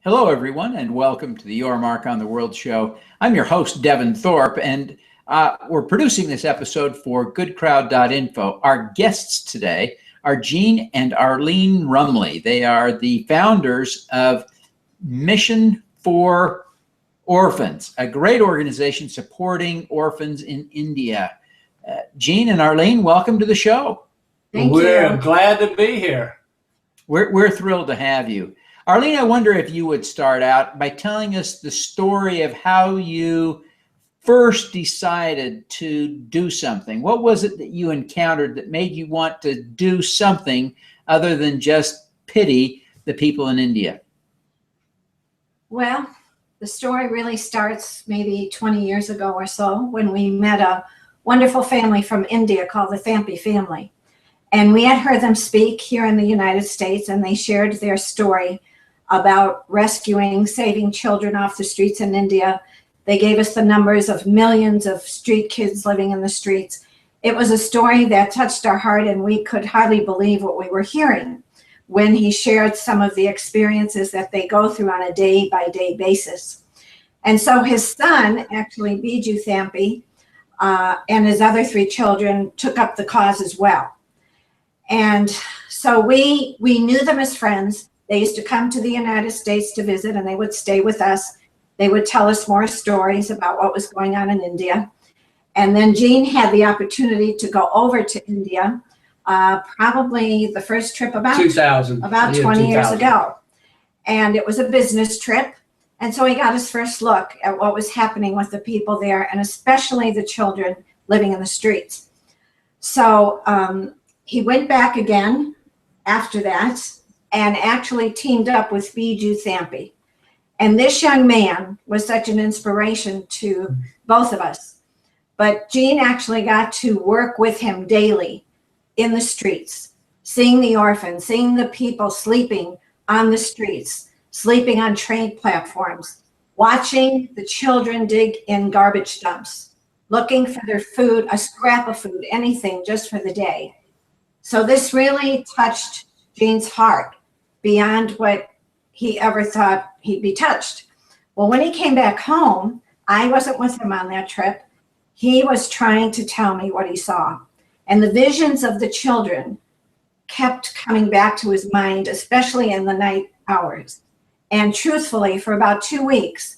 Hello, everyone, and welcome to the Your Mark on the World show. I'm your host, Devin Thorpe, and we're producing this episode for GoodCrowd.info. Our guests today are Jean and Arlene Rumley. They are the founders of Mission for Orphans, a great organization supporting orphans in India. Jean and Arlene, welcome to the show. Thank We're you. glad to be here. We're thrilled to have you. Arlene, I wonder if you would start out by telling us the story of how you first decided to do something. What was it that you encountered that made you want to do something other than just pity the people in India? Well, the story really starts maybe 20 years ago or so when we met a wonderful family from India called the Thorpe family. And we had heard them speak here in the United States, and they shared their story about rescuing, saving children off the streets in India. They gave us the numbers of millions of street kids living in the streets. It was a story that touched our heart, and we could hardly believe what we were hearing when he shared some of the experiences that they go through on a day-by-day basis. And so his son, actually Biju Thampi, and his other three children took up the cause as well. And so we knew them as friends. They used to come to the United States to visit, and they would stay with us. They would tell us more stories about what was going on in India. And then Jean had the opportunity to go over to India, probably the first trip about 2000. about 20 years ago. And it was a business trip. And so he got his first look at what was happening with the people there, and especially the children living in the streets. So he went back again after that and actually teamed up with Biju Thampi. And this young man was such an inspiration to both of us. But Jean actually got to work with him daily in the streets, seeing the orphans, seeing the people sleeping on the streets, sleeping on train platforms, watching the children dig in garbage dumps, looking for their food, a scrap of food, anything just for the day. So this really touched Jean's heart beyond what he ever thought he'd be touched. Well, when he came back home, I wasn't with him on that trip. He was trying to tell me what he saw. And the visions of the children kept coming back to his mind, especially in the night hours. And truthfully, for about 2 weeks,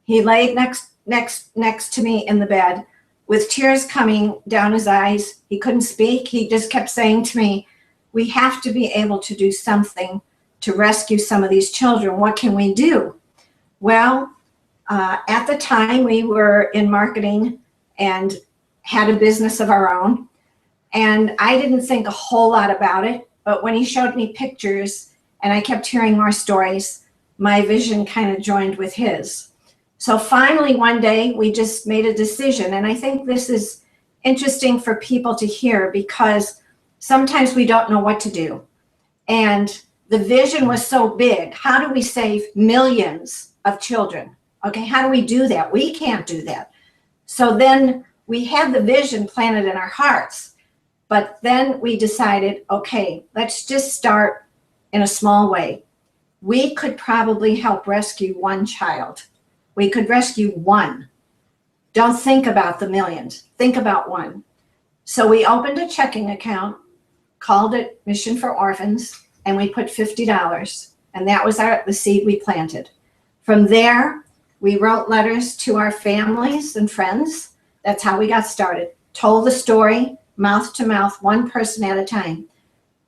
he laid next to me in the bed with tears coming down his eyes. He couldn't speak. He just kept saying to me, "We have to be able to do something to rescue some of these children. What can we do?" Well, at the time we were in marketing and had a business of our own. And I didn't think a whole lot about it, but when he showed me pictures and I kept hearing more stories, my vision kind of joined with his. So finally one day we just made a decision. And I think this is interesting for people to hear because sometimes we don't know what to do. And the vision was so big. How do we save millions of children? Okay, how do we do that? We can't do that. So then we had the vision planted in our hearts, but then we decided, okay, let's just start in a small way. We could probably help rescue one child. We could rescue one. Don't think about the millions, think about one. So we opened a checking account, called it Mission for Orphans, and we put $50, and that was the seed we planted. From there, we wrote letters to our families and friends. That's how we got started. Told the story, mouth to mouth, one person at a time.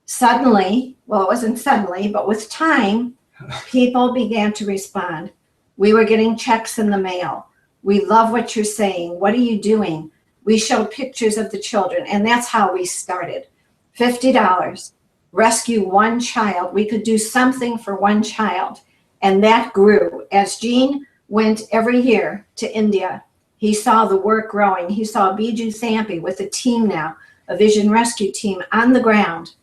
Suddenly, well, it wasn't suddenly, but with time, people began to respond. We were getting checks in the mail. We love what you're saying. What are you doing? We showed pictures of the children, and that's how we started. $50. Rescue one child. We could do something for one child. And that grew. As Jean went every year to India, he saw the work growing. He saw Biju Thampi with a team now, a vision rescue team on the ground,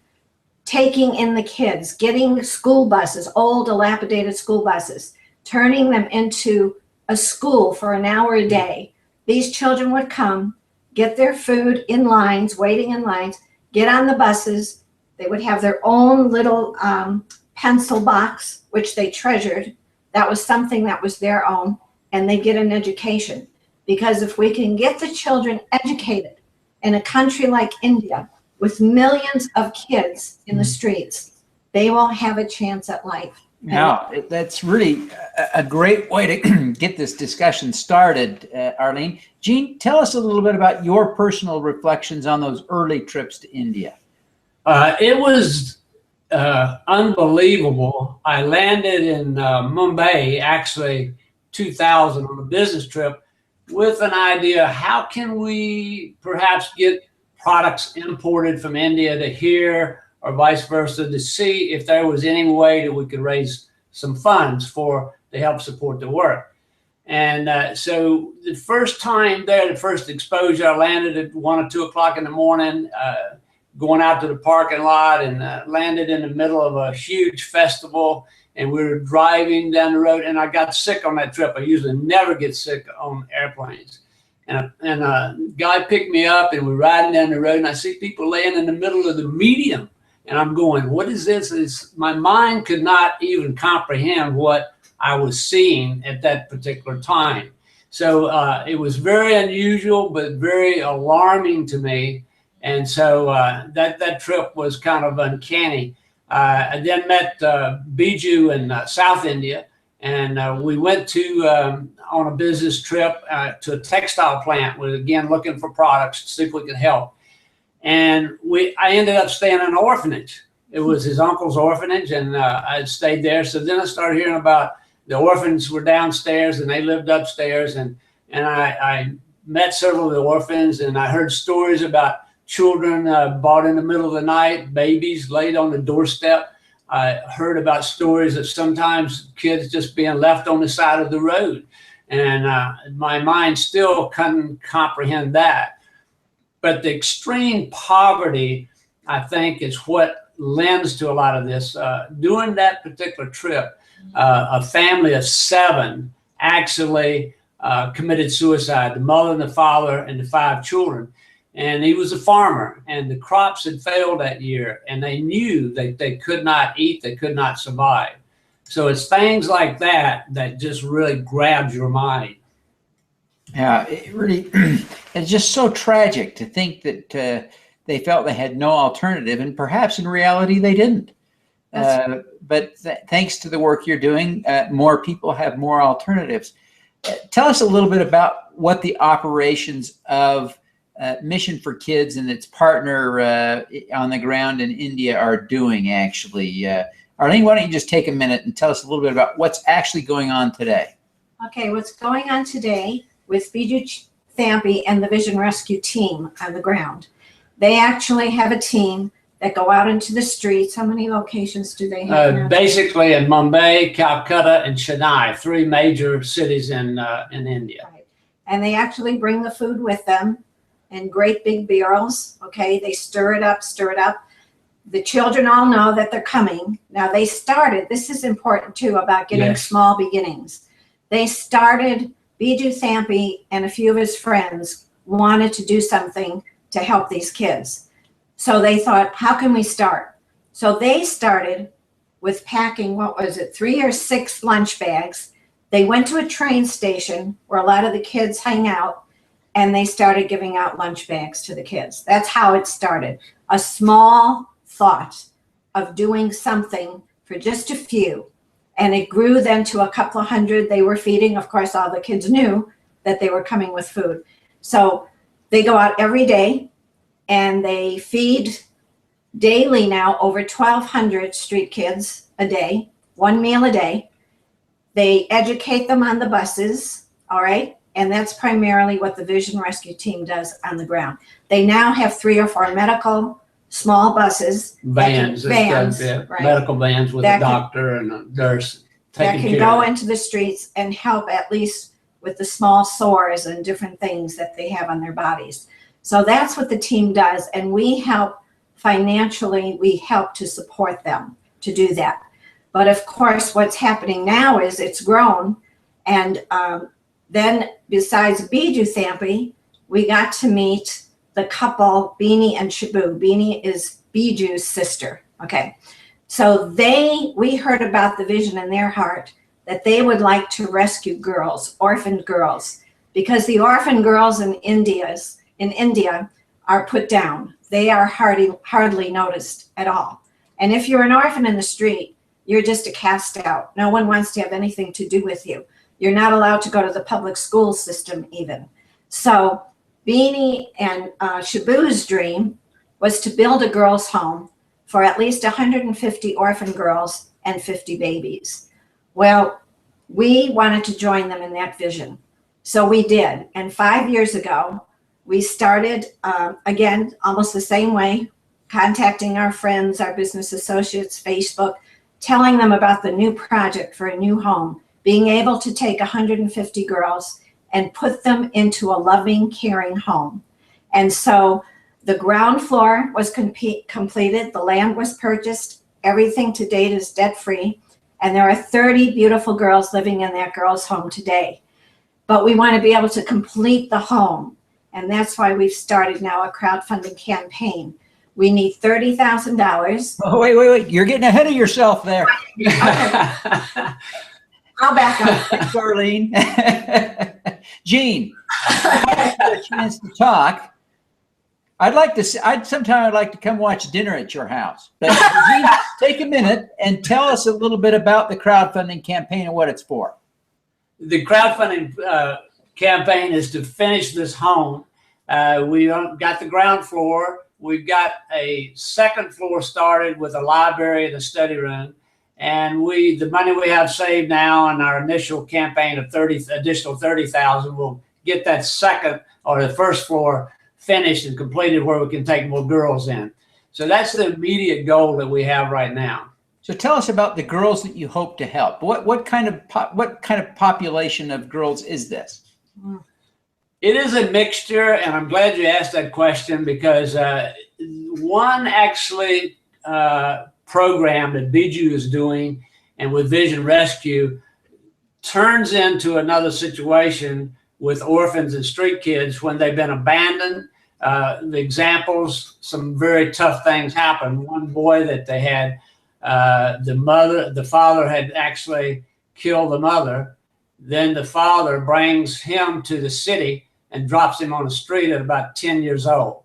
taking in the kids, getting school buses, old dilapidated school buses, turning them into a school for an hour a day. These children would come, get their food in lines, waiting in lines, get on the buses. They would have their own little pencil box, which they treasured. that was something that was their own, and they get an education. Because if we can get the children educated in a country like India with millions of kids in the streets, they will have a chance at life. Now, that's really a great way to get this discussion started, Arlene. Jean, tell us a little bit about your personal reflections on those early trips to India. It was unbelievable. I landed in Mumbai, actually 2000, on a business trip with an idea, how can we perhaps get products imported from India to here, or vice versa, to see if there was any way that we could raise some funds to help support the work. And so the first time there, the first exposure, I landed at 1 or 2 o'clock in the morning, going out to the parking lot, and landed in the middle of a huge festival. And we were driving down the road, and I got sick on that trip. I usually never get sick on airplanes. And a guy picked me up, and we're riding down the road, and I see people laying in the middle of the median. And I'm going, what is this? My mind could not even comprehend what I was seeing at that particular time. So it was very unusual, but very alarming to me. And so that trip was kind of uncanny. I then met Biju in South India, and we went to on a business trip to a textile plant. We were again looking for products to see if we could help. And I ended up staying in an orphanage. It was his uncle's orphanage, and I stayed there. So then I started hearing about the orphans were downstairs and they lived upstairs. And I met several of the orphans, and I heard stories about children bought in the middle of the night, babies laid on the doorstep. I heard about stories of sometimes kids just being left on the side of the road. And my mind still couldn't comprehend that. But the extreme poverty, I think, is what lends to a lot of this. During that particular trip, a family of 7 actually committed suicide, the mother and the father and the 5 children. And he was a farmer, and the crops had failed that year, and they knew that they could not eat, they could not survive. So it's things like that that just really grabs your mind. Yeah, it really, it's just so tragic to think that they felt they had no alternative, and perhaps in reality they didn't. But thanks to the work you're doing, more people have more alternatives. Tell us a little bit about what the operations of Mission for Kids and its partner on the ground in India are doing, actually. Arlene, why don't you just take a minute and tell us a little bit about what's actually going on today? Okay, what's going on today with Biju Thampi and the Vision Rescue team on the ground. They actually have a team that go out into the streets. How many locations do they have now? Basically in Mumbai, Kolkata, and Chennai, 3 major cities in India. Right. And they actually bring the food with them in great big barrels. Okay, they stir it up, stir it up. The children all know that they're coming. Now they started, this is important too about getting small beginnings. They started, Biju Thampi and a few of his friends wanted to do something to help these kids. So they thought, how can we start? So they started with packing, what was it, 3 or 6 lunch bags. They went to a train station where a lot of the kids hang out, and they started giving out lunch bags to the kids. That's how it started. A small thought of doing something for just a few. And it grew then to a couple of hundred they were feeding. Of course, all the kids knew that they were coming with food. So they go out every day, and they feed daily now over 1,200 street kids a day, 1 meal a day. They educate them on the buses, all right? And that's primarily what the Vision Rescue team does on the ground. They now have 3 or 4 medical small buses. Vans, right, medical vans with a doctor and a nurse that can go into the streets and help at least with the small sores and different things that they have on their bodies. So that's what the team does. And we help financially, we help to support them to do that. But of course, what's happening now is it's grown. And then besides Biju Thampi, we got to meet the couple, Beanie and Shabu. Beanie is Biju's sister. Okay. So we heard about the vision in their heart that they would like to rescue girls, orphaned girls, because the orphan girls in India are put down. They are hardly noticed at all. And if you're an orphan in the street, you're just a cast out. No one wants to have anything to do with you. You're not allowed to go to the public school system even. So Beanie and Shabu's dream was to build a girls' home for at least 150 orphan girls and 50 babies. Well, we wanted to join them in that vision. So we did. And 5 years ago, we started, again, almost the same way, contacting our friends, our business associates, Facebook, telling them about the new project for a new home, being able to take 150 girls and put them into a loving, caring home. And so the ground floor was completed, the land was purchased, everything to date is debt-free, and there are 30 beautiful girls living in that girls' home today. But we want to be able to complete the home, and that's why we've started now a crowdfunding campaign. We need $30,000. Oh, wait. You're getting ahead of yourself there. Okay. I'll back up. Thanks, Arlene. Gene, a chance to talk. I'd like to come watch dinner at your house. But Gene, take a minute and tell us a little bit about the crowdfunding campaign and what it's for. The crowdfunding campaign is to finish this home. We got the ground floor. We've got a second floor started with a library and a study room. And the money we have saved now in our initial campaign of additional 30,000 will get that second or the first floor finished and completed where we can take more girls in. So that's the immediate goal that we have right now. So tell us about the girls that you hope to help. What kind of population of girls is this? It is a mixture, and I'm glad you asked that question because one actually program that Biju is doing and with Vision Rescue turns into another situation with orphans and street kids when they've been abandoned. The examples, some very tough things happen. One boy that they had, the father had actually killed the mother. Then the father brings him to the city and drops him on the street at about 10 years old.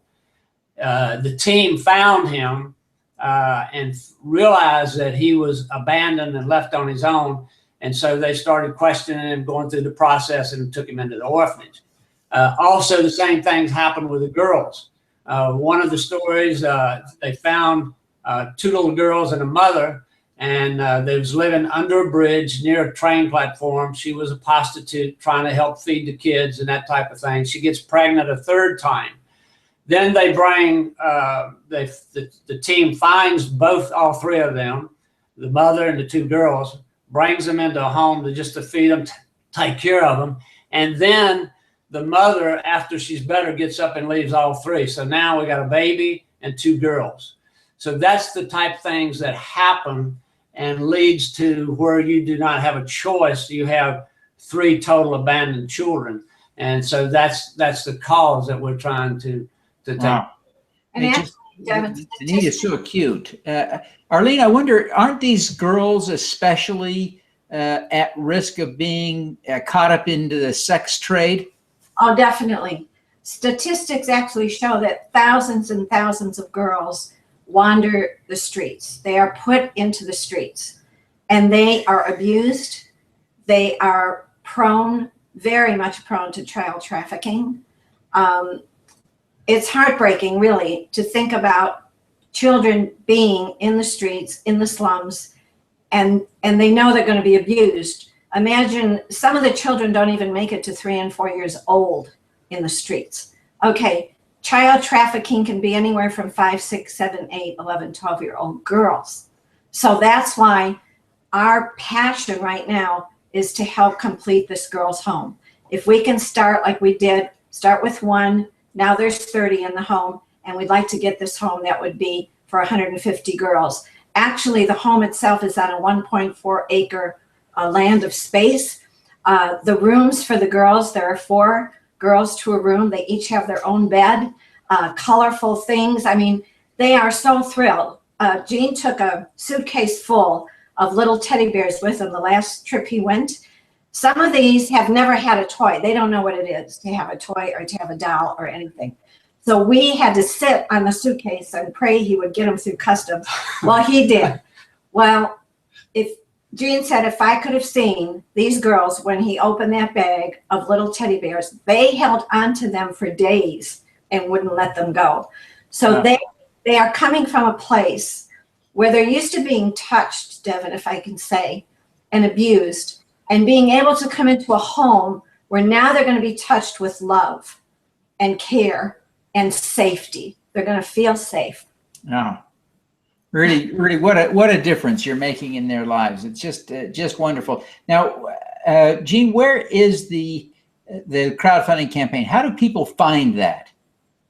The team found him and realized that he was abandoned and left on his own. And so they started questioning him, going through the process, and took him into the orphanage. Also, the same things happened with the girls. One of the stories, they found two little girls and a mother, and they was living under a bridge near a train platform. She was a prostitute trying to help feed the kids and that type of thing. She gets pregnant a third time. Then they bring, the team finds all three of them, the mother and the two girls, brings them into a home to feed them, take care of them. And then the mother, after she's better, gets up and leaves all three. So now we got a baby and two girls. So that's the type of things that happen and leads to where you do not have a choice. You have three total abandoned children. And so that's the cause that we're trying to take. Wow. And the need is so acute. Arlene, I wonder, aren't these girls especially at risk of being caught up into the sex trade? Oh, definitely. Statistics actually show that thousands and thousands of girls wander the streets. They are put into the streets and they are abused. They are very much prone to child trafficking. It's heartbreaking, really, to think about children being in the streets, in the slums, and they know they're going to be abused. Imagine some of the children don't even make it to 3 and 4 years old in the streets. Okay, child trafficking can be anywhere from 5, 6, 7, 8, 11, 12-year-old girls. So that's why our passion right now is to help complete this girls' home. If we can start like we did, start with one, now there's 30 in the home, and we'd like to get this home that would be for 150 girls. Actually, the home itself is on a 1.4 acre land of space. The rooms for the girls, there are 4 girls to a room. They each have their own bed, colorful things. I mean, they are so thrilled. Jean took a suitcase full of little teddy bears with him the last trip he went. Some of these have never had a toy. They don't know what it is to have a toy or to have a doll or anything. So we had to sit on the suitcase and pray he would get them through customs. Well, he did. Well, Gene said if I could have seen these girls when he opened that bag of little teddy bears, they held onto them for days and wouldn't let them go. So they are coming from a place where they're used to being touched, Devin, if I can say, and abused, and being able to come into a home where now they're going to be touched with love and care and safety. They're going to feel safe. Oh, really, really, what a difference you're making in their lives. It's just wonderful. Now, Gene, where is the crowdfunding campaign? How do people find that?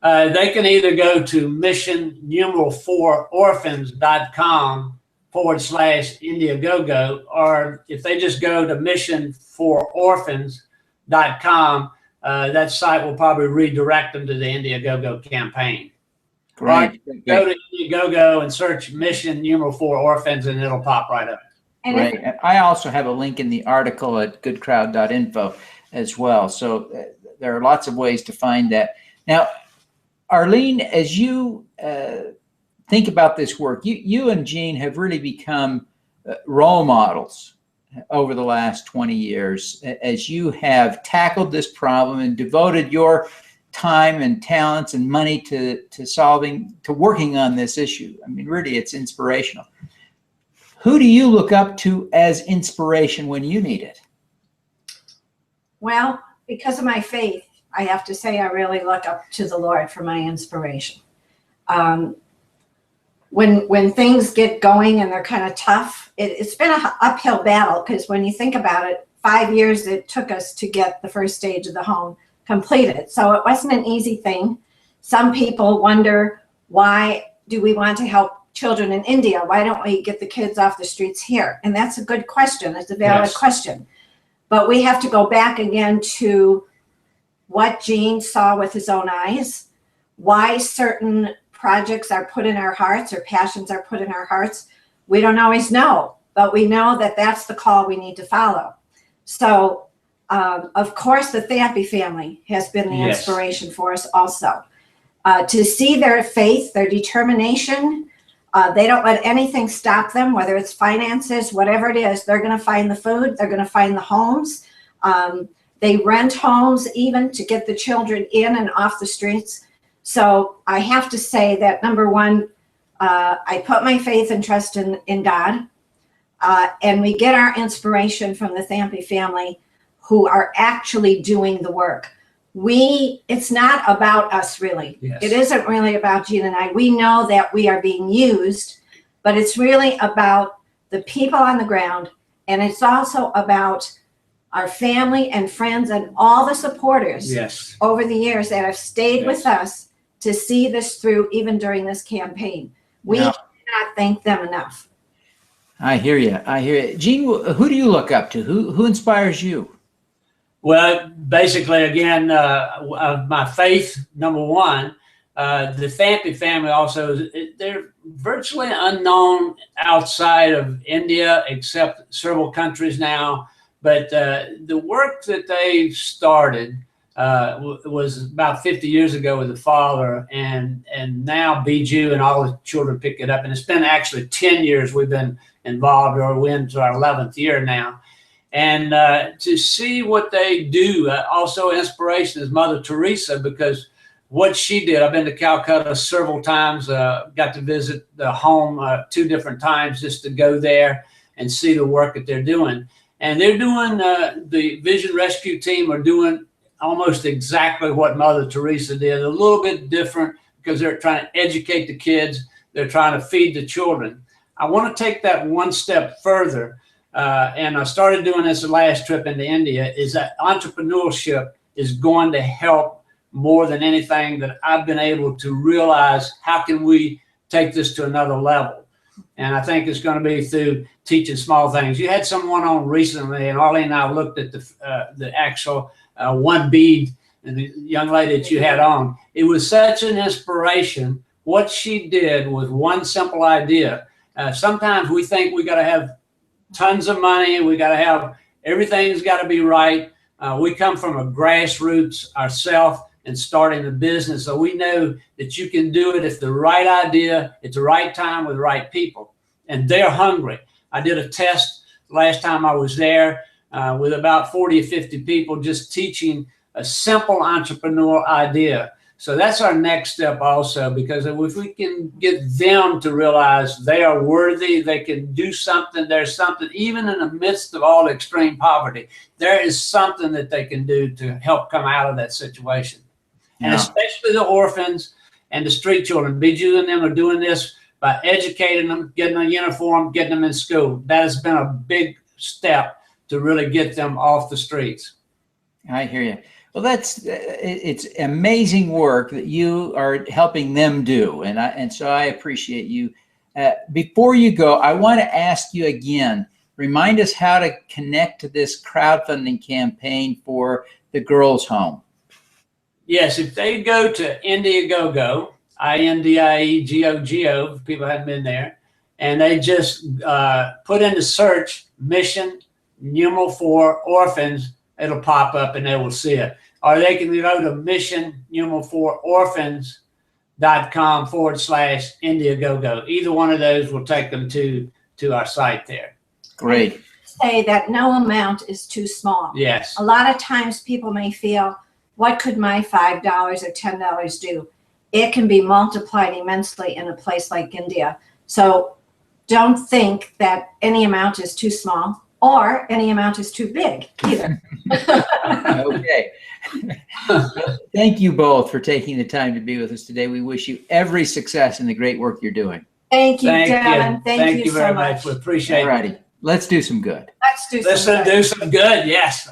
They can either go to mission4orphans.com/Indiegogo, or if they just go to mission4orphans.com, that site will probably redirect them to the Indiegogo campaign. Great. Go to Indiegogo and search mission4orphans, and it'll pop right up. Right. I also have a link in the article at GoodCrowd.info as well. So there are lots of ways to find that. Now, Arlene, as you think about this work, you and Gene have really become role models over the last 20 years as you have tackled this problem and devoted your time and talents and money to working on this issue. I mean, really, it's inspirational. Who do you look up to as inspiration when you need it? Well, because of my faith, I have to say I really look up to the Lord for my inspiration. When things get going and they're kind of tough, it's been an uphill battle, because when you think about it, 5 years it took us to get the first stage of the home completed. So it wasn't an easy thing. Some people wonder, why do we want to help children in India? Why don't we get the kids off the streets here? And that's a good question. It's a valid question. But we have to go back again to what Gene saw with his own eyes, why certain projects are put in our hearts or passions are put in our hearts. We don't always know, but we know that that's the call we need to follow. So, of course, the Thorpe family has been the inspiration for us also. To see their faith, their determination, they don't let anything stop them, whether it's finances, whatever it is. They're going to find the food, they're going to find the homes. They rent homes even to get the children in and off the streets. So I have to say that, number one, I put my faith and trust in God. And we get our inspiration from the Thorpe family, who are actually doing the work. It's not about us, really. Yes. It isn't really about Gene and I. We know that we are being used, but it's really about the people on the ground. And it's also about our family and friends and all the supporters over the years that have stayed with us to see this through, even during this campaign. We cannot thank them enough. I hear you. I hear you. Gene, who do you look up to? Who inspires you? Well, basically, again, my faith, number one. The Thorpe family also, they're virtually unknown outside of India, except several countries now. But the work that they started was about 50 years ago with the father, and now Biju and all the children pick it up. And it's been actually 10 years we've been involved, or we're into our 11th year now. And to see what they do, also inspiration is Mother Teresa, because what she did, I've been to Calcutta several times, got to visit the home 2 different times just to go there and see the work that they're doing. And they're doing, the Vision Rescue team are doing almost exactly what Mother Teresa did, a little bit different, because they're trying to educate the kids. They're trying to feed the children. I want to take that one step further. And I started doing this the last trip into India, is that entrepreneurship is going to help more than anything that I've been able to realize. How can we take this to another level? And I think it's going to be through teaching small things. You had someone on recently, and Arlene and I looked at the actual one bead, and the young lady that you had on. It was such an inspiration. What she did was one simple idea. Sometimes we think we got to have tons of money. We got to have, everything's got to be right. We come from a grassroots ourselves and starting the business. So we know that you can do it if the right idea, at the right time with the right people. And they're hungry. I did a test last time I was there with about 40 or 50 people, just teaching a simple entrepreneur idea. So that's our next step also, because if we can get them to realize they are worthy, they can do something, there's something, even in the midst of all extreme poverty, there is something that they can do to help come out of that situation. Yeah. And especially the orphans and the street children. Bijou and them are doing this by educating them, getting a uniform, getting them in school. That has been a big step to really get them off the streets. I hear you. Well, it's amazing work that you are helping them do, and so I appreciate you. Before you go, I want to ask you again, remind us how to connect to this crowdfunding campaign for the girls' home. Yes, if they go to Indiegogo, INDIEGOGO, if people haven't been there, and they just put in the search mission #4 orphans, it'll pop up and they will see it. Or they can go to mission #4orphans.com/Indiegogo. Either one of those will take them to our site there. Great. Say that no amount is too small. Yes. A lot of times people may feel, what could my $5 or $10 do? It can be multiplied immensely in a place like India. So don't think that any amount is too small or any amount is too big either. Okay. Thank you both for taking the time to be with us today. We wish you every success in the great work you're doing. Thank you, Devin. Thank you very so much. We appreciate it. All righty. Let's do some good. Let's do some good. Yes.